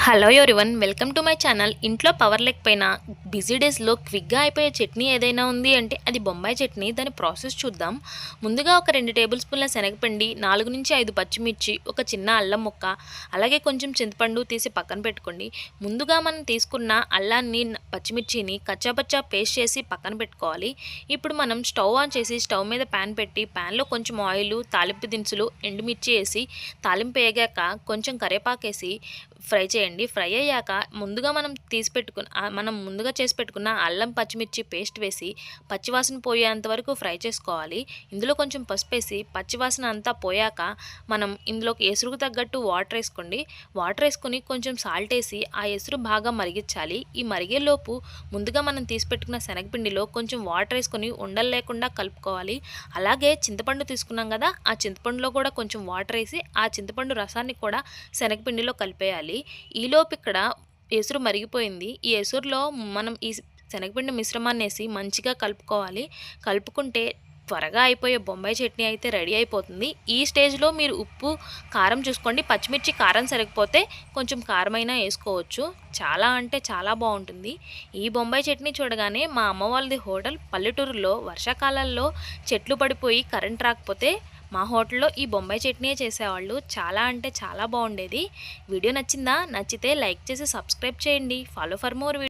Hello everyone, welcome to my channel. ఇంట్లో power లేకపోయినా busy డేస్లో క్విక్గా అయిపోయే చట్నీ ఏదైనా ఉంది అంటే అది బొంబాయి చట్నీ. దాని ప్రాసెస్ చూద్దాం. ముందుగా ఒక 2 టేబుల్ స్పూన్ల శనగపిండి, 4 నుంచి 5 పచ్చిమిర్చి, ఒక చిన్న అల్లం ముక్క, అలాగే కొంచెం చింతపండు తీసి పక్కన పెట్టుకోండి. ముందుగా మనం తీసుకున్న అల్లాన్ని, పచ్చిమిర్చిని కచ్చాపచ్చా పేస్ట్ చేసి పక్కన పెట్టుకోవాలి. ఇప్పుడు మనం స్టవ్ ఆన్ చేసి స్టవ్ మీద ప్యాన్ పెట్టి ప్యాన్లో కొంచెం ఆయిల్, తాలింపు దినుసులు, ఎండుమిర్చి వేసి తాలింపు వేగాక కొంచెం కరివేపాకేసి ఫ్రై చేయండి. ఫ్రై అయ్యాక ముందుగా మనం ముందుగా చేసి పెట్టుకున్న అల్లం పచ్చిమిర్చి పేస్ట్ వేసి పచ్చివాసన పోయేంత వరకు ఫ్రై చేసుకోవాలి. ఇందులో కొంచెం పసుపు వేసి పచ్చివాసన అంతా పోయాక మనం ఇందులోకి ఎసురుకు తగ్గట్టు వాటర్ వేసుకోండి. వాటర్ వేసుకొని కొంచెం సాల్ట్ వేసి ఆ ఎసురు బాగా మరిగించాలి. ఈ మరిగేలోపు ముందుగా మనం తీసి పెట్టుకున్న శనగపిండిలో కొంచెం వాటర్ వేసుకొని ఉండలు లేకుండా కలుపుకోవాలి. అలాగే చింతపండు తీసుకున్నాం కదా, ఆ చింతపండులో కూడా కొంచెం వాటర్ వేసి ఆ చింతపండు రసాన్ని కూడా శనగపిండిలో కలిపేయాలి. ఈలోపు ఇక్కడ ఎసురు మరిగిపోయింది. ఈ ఎసురులో మనం ఈ శనగపిండి మిశ్రమాన్ని వేసి మంచిగా కలుపుకోవాలి. కలుపుకుంటే త్వరగా అయిపోయే బొంబాయి చట్నీ అయితే రెడీ అయిపోతుంది. ఈ స్టేజ్లో మీరు ఉప్పు, కారం చూసుకోండి. పచ్చిమిర్చి కారం సరిగిపోతే కొంచెం కారమైనా వేసుకోవచ్చు. చాలా అంటే చాలా బాగుంటుంది. ఈ బొంబాయి చట్నీ చూడగానే మా అమ్మ వాళ్ళది హోటల్ పల్లెటూరులో వర్షాకాలాల్లో చెట్లు పడిపోయి కరెంట్ రాకపోతే మా హోటల్లో ఈ బొంబాయి చట్నీ చేసేవాళ్ళు. చాలా అంటే చాలా బాగుండేది. వీడియో నచ్చిందా? నచ్చితే లైక్ చేసి సబ్స్క్రైబ్ చేయండి. Follow for more video.